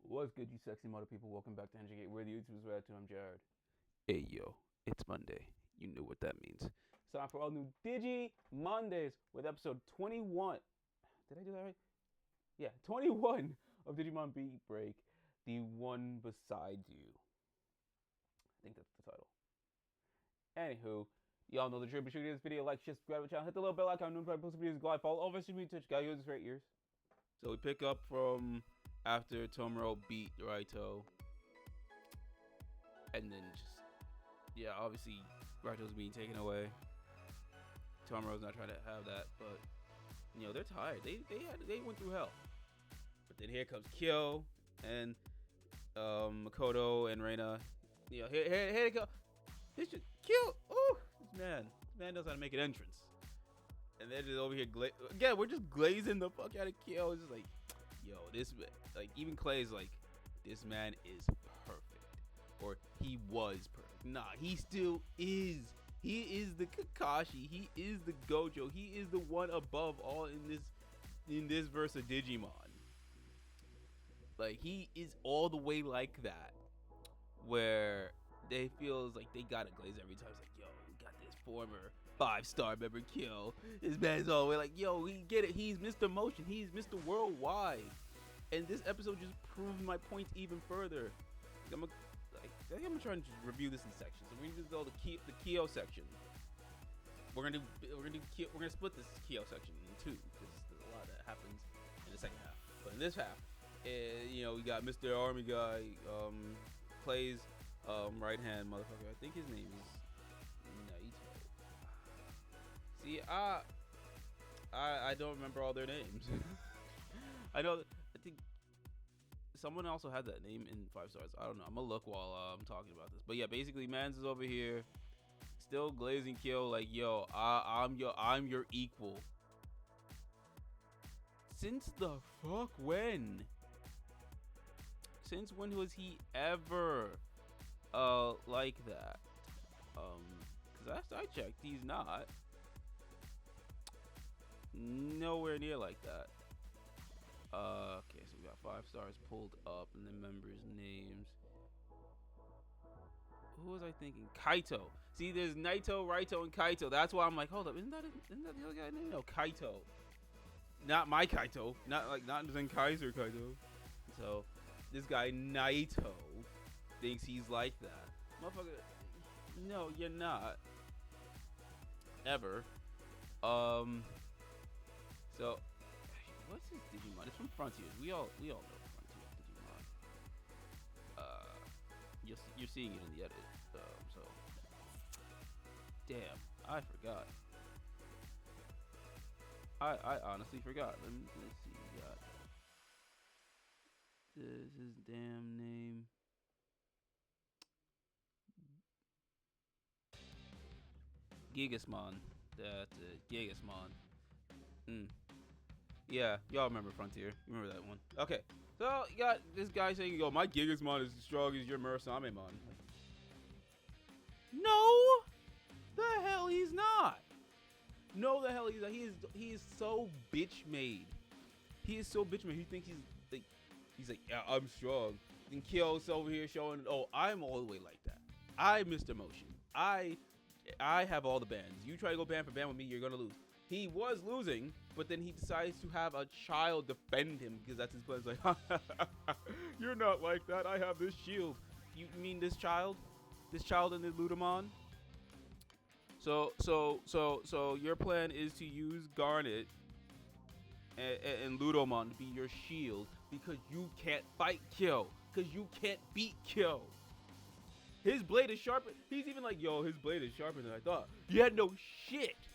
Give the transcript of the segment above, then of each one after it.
What's good, you sexy mother people? Welcome back to Gate. Where the YouTubers were at. I'm Jared. Hey yo, it's Monday. You know what that means. It's time for all new DigiMondays with episode 21. Did I do that right? Yeah, 21 of Digimon Beatbreak, the one beside you. I think that's the title. Anywho, y'all know the drill. Be sure to give this video a like, share, subscribe to the channel, hit the little bell icon, notify post videos, go live, follow all of us to me touch. Got you those great ears. So we pick up from after Tomoro beat Raito, and then just obviously Raito's being taken away. Tomoro's not trying to have that, but they're tired. They went through hell. But then here comes Kyo and Makoto and Reina. Here they go. This just Kyo. Oh, this man knows how to make an entrance. And they're just over here again. We're just glazing the fuck out of Kyo. It's just like, yo, this even Clay's like, this man is perfect, or he was perfect. Nah, he still is. He is the Kakashi. He is the Gojo. He is the one above all in this verse of Digimon. Like, he is all the way like that, where they feels like they gotta glaze every time. It's like, yo, we got this former 5-star member Kyo. This man's all the way like, yo, we get it. He's Mr. Motion. He's Mr. Worldwide. And this episode just proved my point even further. I'm gonna try and just review this in sections. So we're gonna go the Kyo section. We're gonna split this Kyo section in two because there's a lot that happens in the second half. But in this half, we got Mr. Army Guy, Clay's right hand motherfucker. I think his name is Naito. See, I don't remember all their names. I think someone also had that name in 5 stars. I don't know. I'm gonna look while I'm talking about this. But yeah, basically, Mans is over here, still glazing Kyo like, yo, I'm your equal. Since the fuck when? Since when was he ever like that? Cause last I checked, he's not nowhere near like that. Okay, so we got 5 stars pulled up and the members' names. Who was I thinking? Kaito. See, there's Naito, Raito, and Kaito. That's why I'm like, hold up, isn't that the other guy name? No, Kaito. Not my Kaito. Not Zenkaiser Kaito. So this guy Naito thinks he's like that. Motherfucker, no, you're not. Ever. So what's his Digimon? It's from Frontiers. We all know Frontiers Digimon. You're seeing it in the edit. So damn, I forgot. I honestly forgot. Let's see. We got this his damn name. Gigasmon. That's it. Gigasmon. Yeah, y'all remember Frontier. You remember that one. Okay. So you got this guy saying, yo, my Gigasmon is as strong as your Murasamemon. No! The hell he's not. No, the hell he's not. He is so bitch made. He is so bitch made. He thinks he's like, yeah, I'm strong. And Kyo's over here showing, oh, I'm all the way like that. I'm Mr. Motion. I have all the bans. You try to go ban for ban with me, you're gonna lose. He was losing, but then he decides to have a child defend him because that's his plan. It's like, you're not like that. I have this shield. You mean this child? This child in the Ludamon? So your plan is to use Garnet and Ludamon to be your shield because you can't fight Kyo. Because you can't beat Kyo. His blade is sharper. He's even like, yo, his blade is sharper than I thought. You had no shit.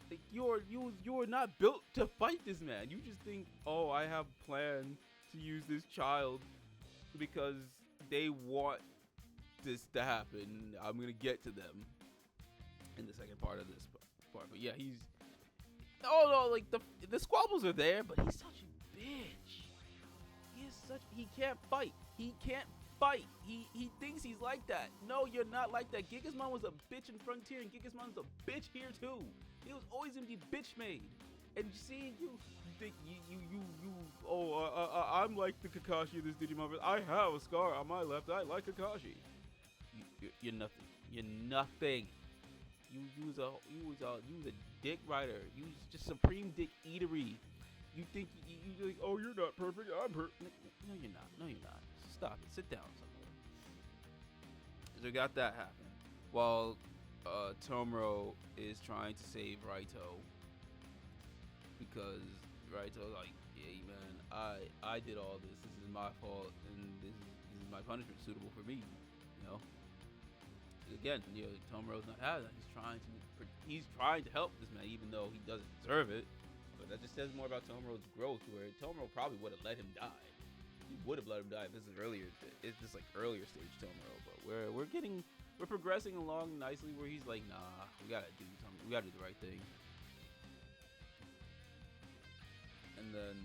Like, you're not built to fight this man. You just think, oh, I have plan to use this child because they want this to happen. I'm gonna get to them in the second part of this part. But yeah, like the squabbles are there, but he's such a bitch. He can't fight. He can't fight. He thinks he's like that. No, you're not like that. Gigasmon was a bitch in Frontier, and Gigasmon's a bitch here too. He was always gonna be bitch made. And seeing you think I'm like the Kakashi of this Digimon. I have a scar on my left eye like Kakashi. You're nothing. You're nothing. You use a dick rider. You use just supreme dick eatery. You think you like, oh, you're not perfect. I'm perfect. No, you're not. No, you're not. Stop it. Sit down somewhere. So we got that happening. While Tomoro is trying to save Raito because Raito's like, yeah, man, I did all this. This is my fault, and this is my punishment suitable for me. You know. Again, Tomoro's not having that. He's trying to help this man, even though he doesn't deserve it. But that just says more about Tomoro's growth, where Tomoro probably would have let him die. He would have let him die if this is earlier. It's just like earlier stage Tomoro. But we're progressing along nicely, where he's like, nah, we gotta do the right thing. And then,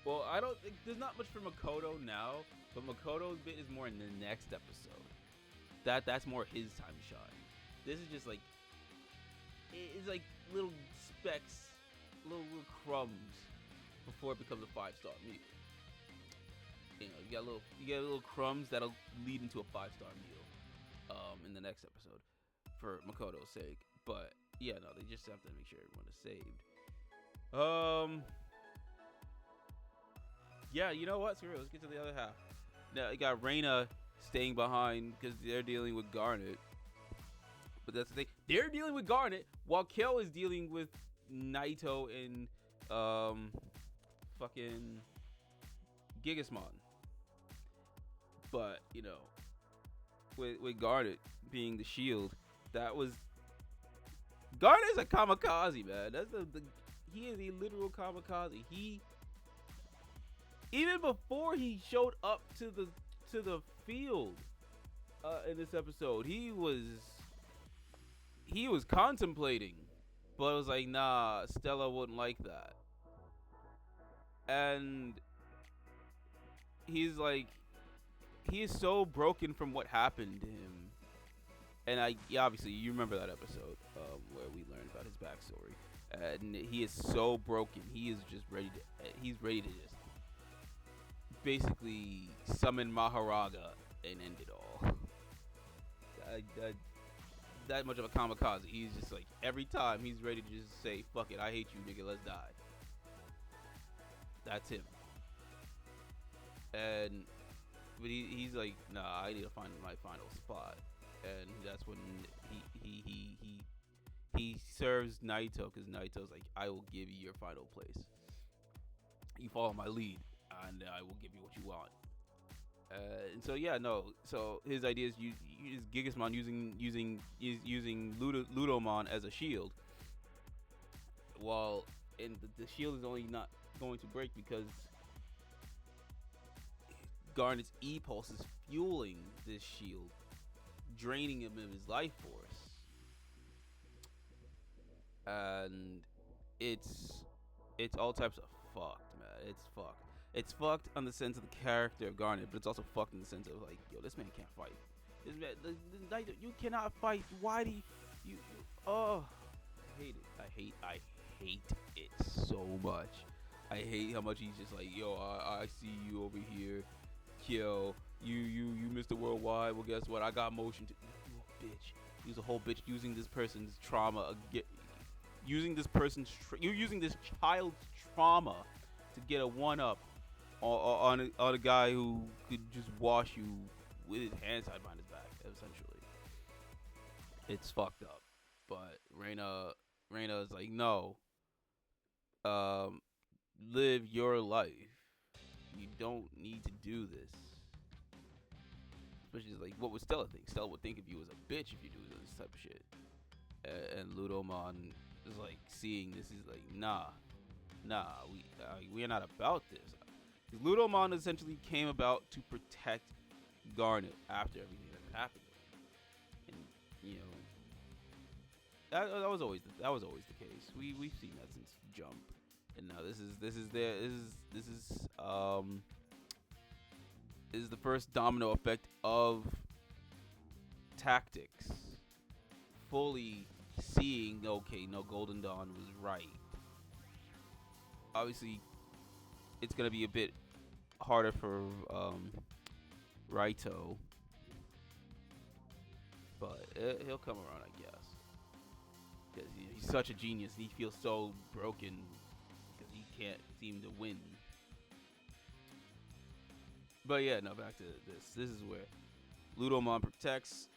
well, I don't think there's not much for Makoto now, but Makoto's bit is more in the next episode. That's more his time to shine. This is just like, it's like little specks, little crumbs before it becomes a 5-star meal. You know, you get little crumbs that'll lead into a 5-star meal in the next episode for Makoto's sake. But yeah, no, they just have to make sure everyone is saved. Yeah, you know what? Screw it. Let's get to the other half. Now you got Reina staying behind because they're dealing with Garnet. But that's the thing. They're dealing with Garnet while Kale is dealing with Naito and fucking Gigasmon. But, you know, with Garnet being the shield, Garnet is a kamikaze, man. That's he is a literal kamikaze. Even before he showed up to the field in this episode, he was contemplating, but it was like, nah, Stella wouldn't like that. And he's like, he is so broken from what happened to him. And obviously you remember that episode where we learned about his backstory. And he is so broken. He is just he's ready to just basically summon Maharaga and end it all. That much of a kamikaze. He's just like, every time he's ready to just say, fuck it, I hate you, nigga, let's die. That's him. But he's like, nah, I need to find my final spot. And that's when he serves Naito, because Naito's like, I will give you your final place. You follow my lead, and I will give you what you want. And so yeah, no. So his idea is use Gigasmon using Ludomon as a shield. While the shield is only not going to break because Garnet's E-Pulse is fueling this shield, draining him of his life force. And it's all types of fucked, man. It's fucked. It's fucked on the sense of the character of Garnet, but it's also fucked in the sense of like, yo, this man can't fight. This man, you cannot fight. Why do you? Oh, I hate it. I hate it so much. I hate how much he's just like, yo, I see you over here, kill you, Mr. Worldwide. Well, guess what? I got motion to. You a bitch. Use a whole bitch using this person's trauma. Using this person's. You're using this child's trauma to get a one-up on a guy who could just wash you with his hands tied behind his back, essentially. It's fucked up. But Reina is like, no. Live your life. You don't need to do this. Especially like, what would Stella think? Stella would think of you as a bitch if you do this type of shit. And Ludomon is like, seeing this, is like, nah, we are not about this. Because Ludomon essentially came about to protect Garnet after everything that happened. And you know, that was always the case. We've seen that since Jump. And now this is the first domino effect of tactics. Fully seeing, okay, no, Golden Dawn was right. Obviously, it's gonna be a bit harder for Raito, but he'll come around, I guess. Because he's such a genius, and he feels so broken because he can't seem to win. But yeah, no, back to this. This is where Ludomon protects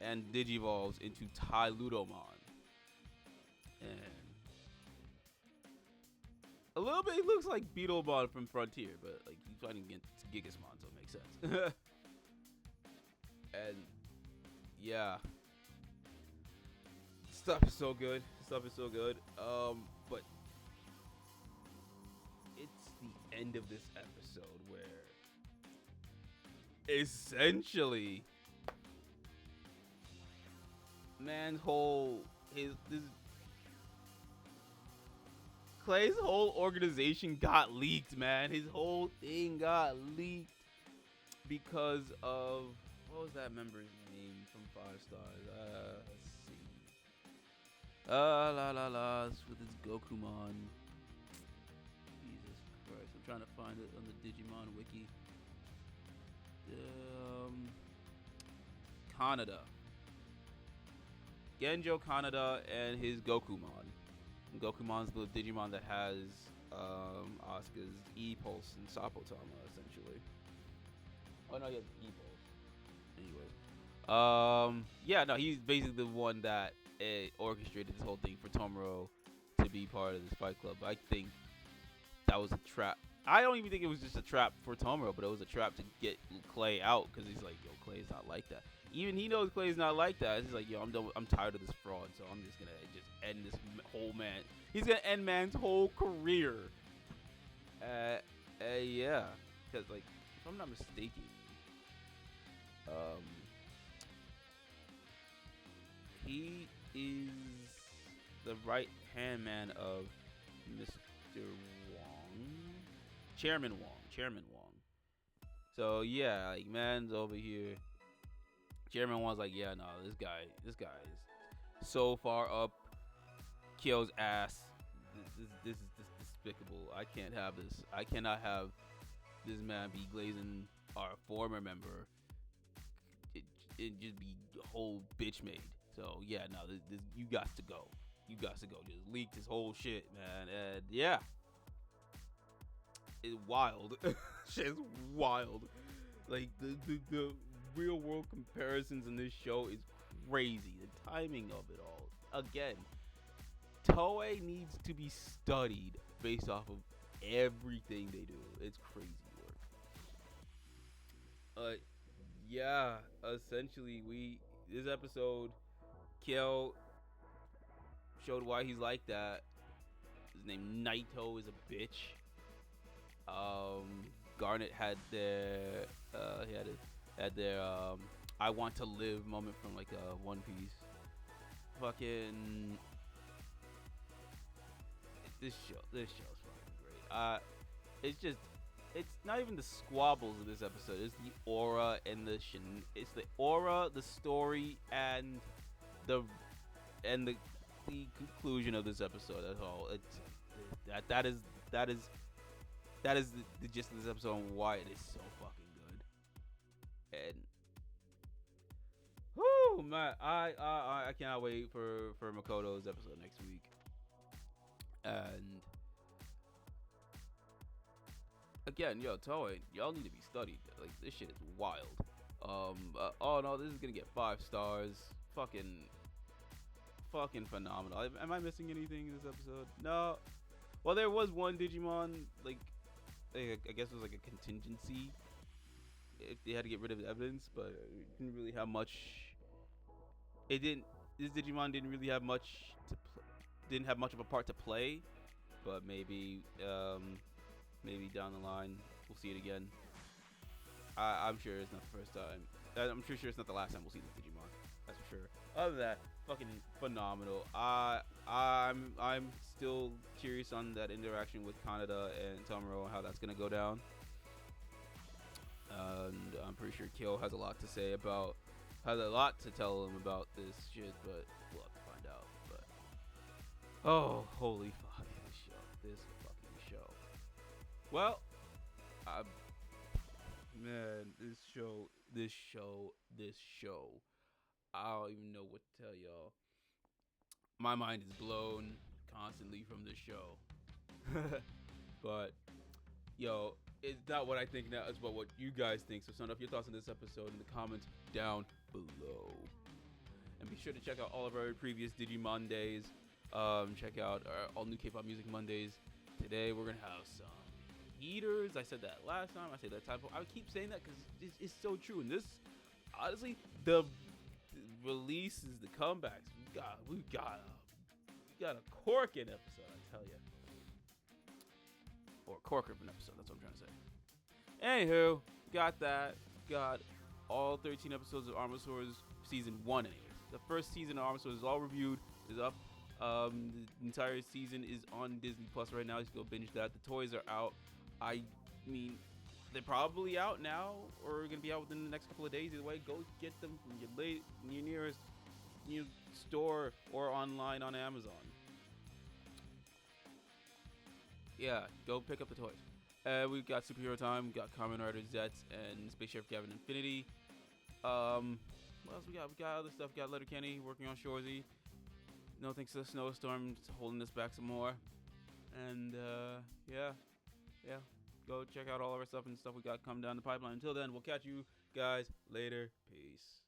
and digivolves into Tai Ludomon. And a little bit, he looks like Beetlemon from Frontier, but like he's fighting against Gigasmon, so it makes sense. And yeah, stuff is so good. Stuff is so good. But it's the end of this episode where essentially man's whole this Clay's whole organization got leaked, man. His whole thing got leaked because of what was that member's name from 5 Stars? Let's see. La la la with his Gokumon. Jesus Christ, I'm trying to find it on the Digimon wiki. Kaneda. Genjo Kaneda and his Gokumon. And Gokumon's the Digimon that has Asuka's E-Pulse and Sapotama, essentially. Oh no, he has E-Pulse. Anyways. Yeah, no, he's basically the one that orchestrated this whole thing for Tomura to be part of this fight club. I think that was a trap. I don't even think it was just a trap for Tomura, but it was a trap to get Clay out, because he's like, yo, Clay's not like that. Even he knows Clay's not like that. He's like, yo, I'm tired of this fraud, so I'm just gonna just end this whole man. He's gonna end man's whole career. Yeah, because like, if I'm not mistaken, he is the right hand man of Mr. Wong, Chairman Wong. So yeah, like man's over here. Chairman Wong's like, yeah, no, this guy is so far up Kyo's ass. This is despicable. I can't have this. I cannot have this man be glazing our former member. It just be a whole bitch made. So yeah, no, this you got to go. You got to go. Just leaked his whole shit, man. And yeah, it's wild. Shit's wild. Like the real world comparisons in this show is crazy. The timing of it all. Again, Toei needs to be studied based off of everything they do. It's crazy work. Yeah, essentially this episode, Kyo showed why he's like that. His name Naito is a bitch. Garnet had their I want to live moment from like One Piece. Fucking this show's fucking great. It's not even the squabbles of this episode. It's the aura and it's the aura, the story, and the conclusion of this episode. That's all. That is the gist of this episode and why it is so fucking good. And whoo, man, I cannot wait for Makoto's episode next week. And again, yo, Toei, y'all need to be studied. Like, this shit is wild. Oh no, this is gonna get 5 stars. Fucking phenomenal. Am I missing anything in this episode? No. Well, there was one Digimon, like, I guess it was like a contingency. They had to get rid of the evidence, but it didn't really have much. This Digimon didn't really have much didn't have much of a part to play, but maybe down the line we'll see it again. I'm sure it's not the first time. I'm sure it's not the last time we'll see this Digimon. That's for sure. Other than that, fucking phenomenal. I'm still curious on that interaction with Kaneda and Tomura and how that's gonna go down. And I'm pretty sure Kyo has a lot to tell him about this shit, but we'll have to find out. But oh, holy fuck, this fucking show. Well, I, man, this show. I don't even know what to tell y'all. My mind is blown constantly from this show. But yo, it's not what I think now, it's what you guys think. So send up your thoughts on this episode in the comments down below. And be sure to check out all of our previous Digimon days. Check out our all new K-pop music Mondays. Today we're gonna have some heaters. I said that last time. I say that typo. I keep saying that because it's so true. And this, honestly, the releases, the comebacks. We got a corking episode. I tell you, or corker of an episode. That's what I'm trying to say. Anywho, got that. Got all 13 episodes of Armor Swords season 1. Anyways, the first season of Armor Swords is all reviewed. Is up. The entire season is on Disney Plus right now. You can go binge that. The toys are out. I mean, they're probably out now or gonna be out within the next couple of days. Either way, go get them from your nearest store or online on Amazon. Yeah, go pick up the toys. We got Superhero Time, we got Kamen Rider Zets, and Space Sheriff Gavin Infinity. What else we got? We got other stuff. We got Letterkenny working on Shorzy. No thanks to the snowstorm, it's holding us back some more. And yeah. Go check out all of our stuff and stuff we got coming down the pipeline. Until then, we'll catch you guys later. Peace.